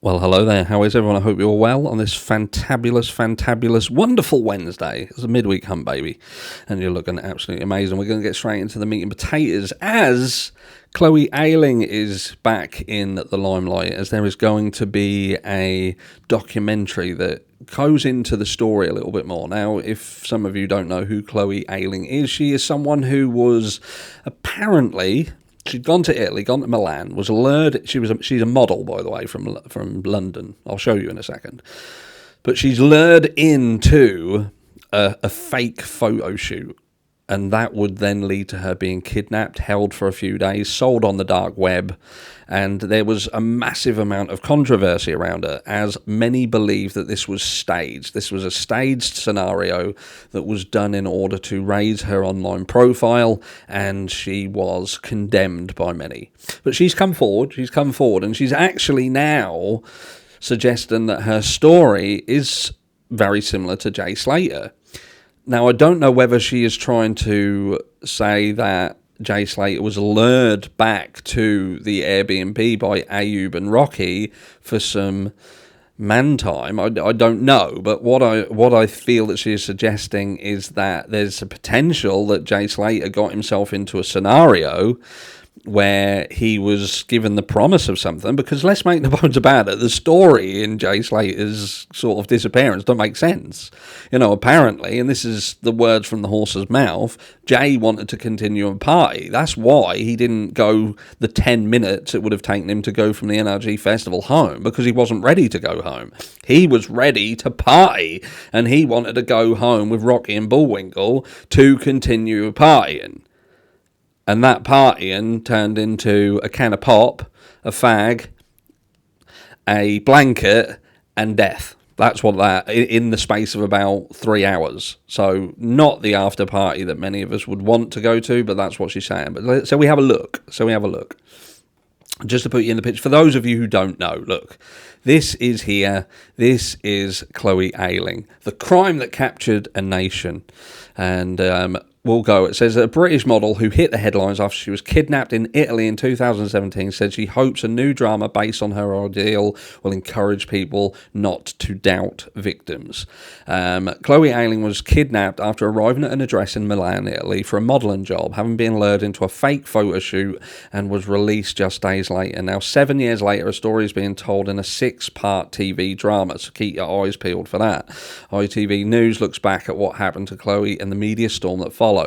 Well, hello there. How is everyone? I hope you're well on this fantabulous, wonderful Wednesday. It's a midweek hunt, baby, and you're looking absolutely amazing. We're going to get straight into the meat and potatoes as Chloe Ayling is back in the limelight, as there is going to be a documentary that goes into the story a little bit more. Now, if some of you don't know who Chloe Ayling is, she is someone who was apparently... She'd gone to Italy, gone to Milan, was lured. She's a model, by the way, from London. I'll show you in a second. But she's lured into a fake photo shoot, and that would then lead to her being kidnapped, held for a few days, sold on the dark web, and there was a massive amount of controversy around her, as many believe that this was staged. This was a staged scenario that was done in order to raise her online profile, and she was condemned by many. But she's come forward, and she's actually now suggesting that her story is very similar to Jay Slater. Now, I don't know whether she is trying to say that Jay Slater was lured back to the Airbnb by Ayub and Rocky for some man time. I don't know, but what I feel that she is suggesting is that there's a potential that Jay Slater got himself into a scenario where he was given the promise of something, because let's make no bones about it, the story in Jay Slater's sort of disappearance don't make sense. Apparently, and this is the words from the horse's mouth, Jay wanted to continue a party. That's why he didn't go the 10 minutes it would have taken him to go from the NRG festival home, because he wasn't ready to go home. He was ready to party, and he wanted to go home with Rocky and Bullwinkle to continue partying. And that partying turned into a can of pop, a fag, a blanket, and death. That's what that, in the space of about 3 hours. So not the after party that many of us would want to go to, but that's what she's saying. But so we have a look. Just to put you in the picture, for those of you who don't know, look, this is Chloe Ayling, the crime that captured a nation. And we'll go. It says a British model who hit the headlines after she was kidnapped in Italy in 2017 said she hopes a new drama based on her ordeal will encourage people not to doubt victims. Chloe Ayling was kidnapped after arriving at an address in Milan, Italy for a modelling job, having been lured into a fake photo shoot, and was released just days later. Now, 7 years later, a story is being told in a 6-part TV drama, so keep your eyes peeled for that. ITV News looks back at what happened to Chloe and the media storm that followed.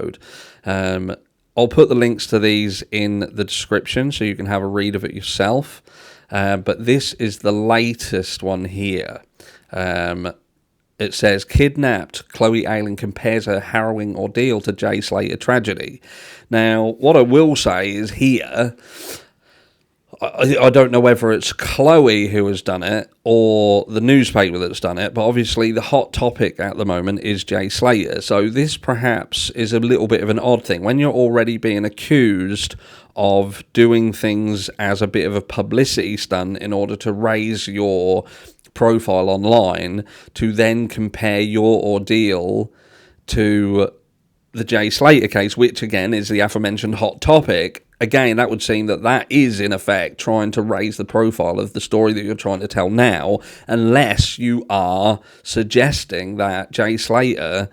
I'll put the links to these in the description so you can have a read of it yourself. But this is the latest one here. It says, kidnapped, Chloe Ayling compares her harrowing ordeal to Jay Slater tragedy. Now, what I will say is here, I don't know whether it's Chloe who has done it or the newspaper that's done it, but obviously the hot topic at the moment is Jay Slater. So this perhaps is a little bit of an odd thing. When you're already being accused of doing things as a bit of a publicity stunt in order to raise your profile online, to then compare your ordeal to the Jay Slater case, which again is the aforementioned hot topic. Again, that would seem that is, in effect, trying to raise the profile of the story that you're trying to tell now, unless you are suggesting that Jay Slater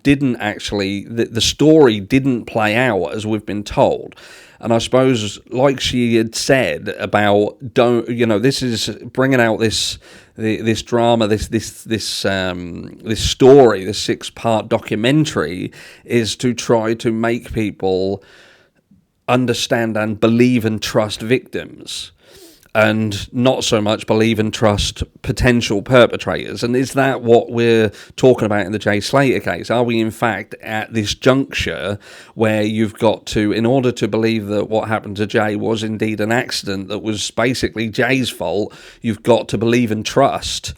didn't actually, the story didn't play out as we've been told. And I suppose, like she had said about, this is bringing out this drama, this story, this 6-part documentary, is to try to make people understand and believe and trust victims, and not so much believe and trust potential perpetrators. And is that what we're talking about in the Jay Slater case? Are we in fact at this juncture where you've got to, in order to believe that what happened to Jay was indeed an accident that was basically Jay's fault, you've got to believe and trust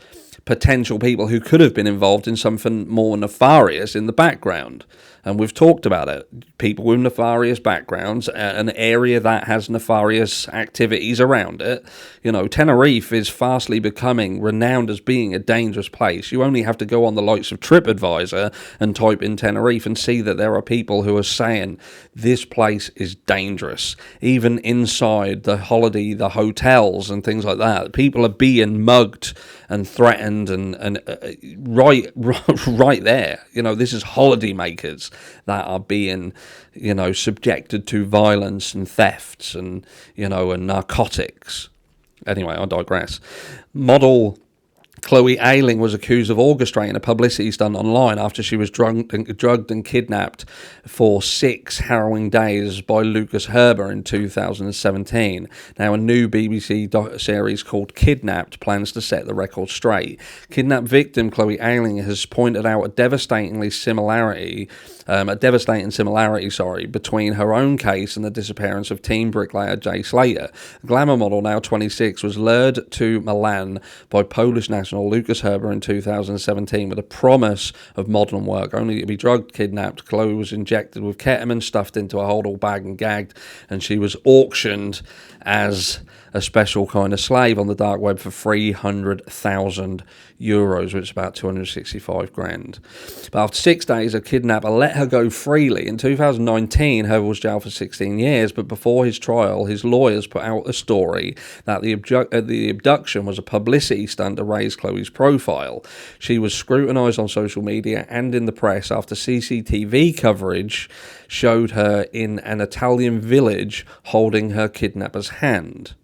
potential people who could have been involved in something more nefarious in the background. And we've talked about it. People with nefarious backgrounds, an area that has nefarious activities around it. You know, Tenerife is fastly becoming renowned as being a dangerous place. You only have to go on the likes of TripAdvisor and type in Tenerife and see that there are people who are saying this place is dangerous. Even inside the hotels and things like that, people are being mugged and threatened and right there. You know, this is holiday makers that are being, you know, subjected to violence and thefts and, you know, and narcotics. Anyway, I digress. Model Chloe Ayling was accused of orchestrating a publicity stunt online after she was drugged and kidnapped for 6 harrowing days by Lucas Herber in 2017. Now, a new BBC series called Kidnapped plans to set the record straight. Kidnapped victim Chloe Ayling has pointed out a devastating similarity between her own case and the disappearance of teen bricklayer Jay Slater. The glamour model, now 26, was lured to Milan by Polish national Lucas Herber in 2017 with a promise of modern work, only to be drugged, kidnapped. Chloe was injected with ketamine, stuffed into a holdall bag and gagged, and she was auctioned as a special kind of slave on the dark web for €300,000, which is about 265 grand. But after 6 days, a kidnapper let her go freely. In 2019, Herber was jailed for 16 years, but before his trial, his lawyers put out a story that the abduction was a publicity stunt to raise Chloe's profile. She was scrutinised on social media and in the press after CCTV coverage showed her in an Italian village holding her kidnapper's hand.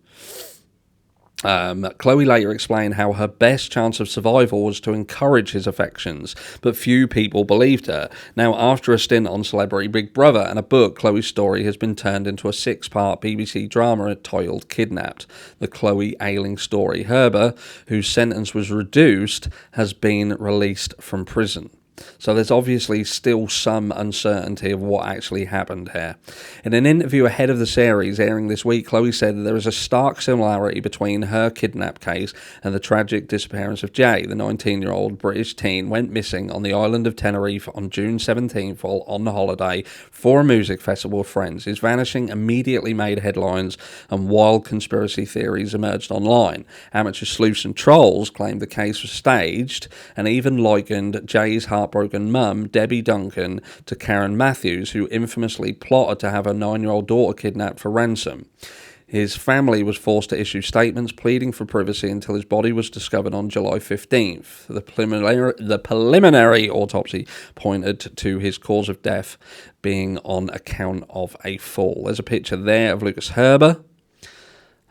Chloe later explained how her best chance of survival was to encourage his affections, but few people believed her. Now, after a stint on Celebrity Big Brother and a book, Chloe's story has been turned into a 6-part BBC drama titled Kidnapped, the Chloe Ayling story. Herber, whose sentence was reduced, has been released from prison. So there's obviously still some uncertainty of what actually happened here. In an interview ahead of the series airing this week, Chloe said that there is a stark similarity between her kidnap case and the tragic disappearance of Jay. The 19-year-old British teen went missing on the island of Tenerife on June 17th while on holiday for a music festival with friends. His vanishing immediately made headlines and wild conspiracy theories emerged online. Amateur sleuths and trolls claimed the case was staged and even likened Jay's heartbroken mum, Debbie Duncan, to Karen Matthews, who infamously plotted to have her 9-year-old daughter kidnapped for ransom. His family was forced to issue statements pleading for privacy until his body was discovered on July 15th. The preliminary autopsy pointed to his cause of death being on account of a fall. There's a picture there of Lucas Herber.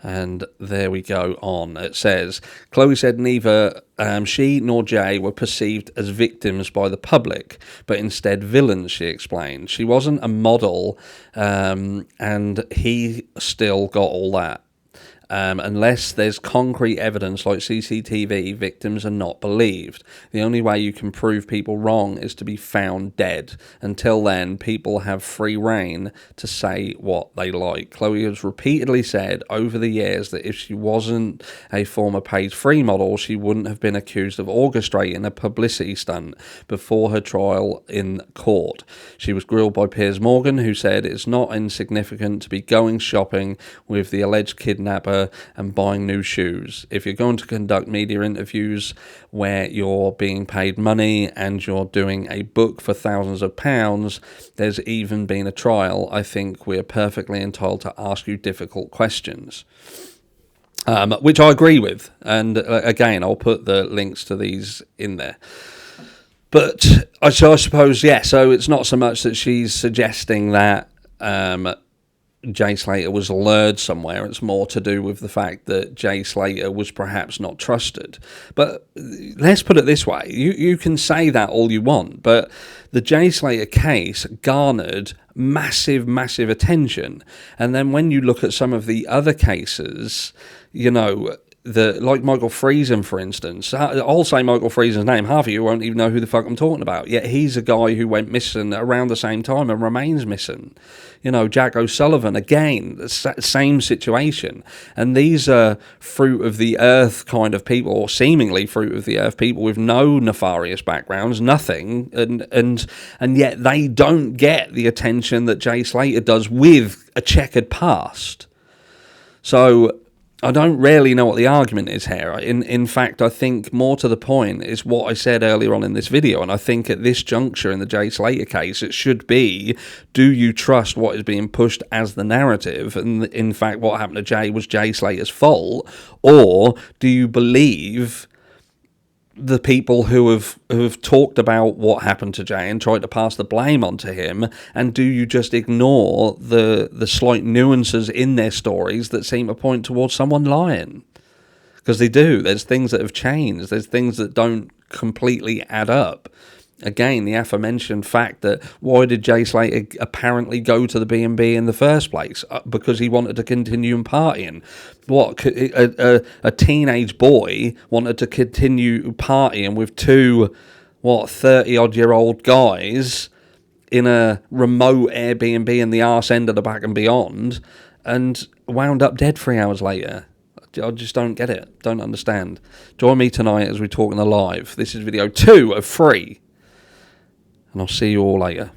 And there we go on. It says, Chloe said neither she nor Jay were perceived as victims by the public, but instead villains, she explained. She wasn't a model, and he still got all that. Unless there's concrete evidence like CCTV, victims are not believed. The only way you can prove people wrong is to be found dead. Until then, people have free rein to say what they like. Chloe has repeatedly said over the years that if she wasn't a former page-free model, she wouldn't have been accused of orchestrating a publicity stunt before her trial in court. She was grilled by Piers Morgan, who said it's not insignificant to be going shopping with the alleged kidnapper and buying new shoes. If you're going to conduct media interviews where you're being paid money and you're doing a book for thousands of pounds, there's even been a trial. I think we're perfectly entitled to ask you difficult questions. Which I agree with. And again, I'll put the links to these in there. But I suppose, yeah, so it's not so much that she's suggesting that Jay Slater was lured somewhere. It's more to do with the fact that Jay Slater was perhaps not trusted. But let's put it this way. You can say that all you want, but the Jay Slater case garnered massive attention. And then when you look at some of the other cases, you know, like Michael Friesen, for instance. I'll say Michael Friesen's name. Half of you won't even know who the fuck I'm talking about. Yet he's a guy who went missing around the same time and remains missing. Jack O'Sullivan, again, same situation. And these are fruit of the earth kind of people, or seemingly fruit of the earth people with no nefarious backgrounds, nothing. And yet they don't get the attention that Jay Slater does with a checkered past. So I don't really know what the argument is here. In fact, I think more to the point is what I said earlier on in this video, and I think at this juncture in the Jay Slater case, it should be, do you trust what is being pushed as the narrative, and in fact what happened to Jay was Jay Slater's fault, or do you believe the people who have talked about what happened to Jay and tried to pass the blame onto him, and do you just ignore the slight nuances in their stories that seem to point towards someone lying? Because they do. There's things that have changed. There's things that don't completely add up. Again, the aforementioned fact that why did Jay Slater apparently go to the B&B in the first place? Because he wanted to continue partying. What, a teenage boy wanted to continue partying with two, 30-odd-year-old guys in a remote Airbnb in the arse end of the back and beyond, and wound up dead 3 hours later. I just don't get it. Don't understand. Join me tonight as we talk on the live. This is video 2 of 3. And I'll see you all later.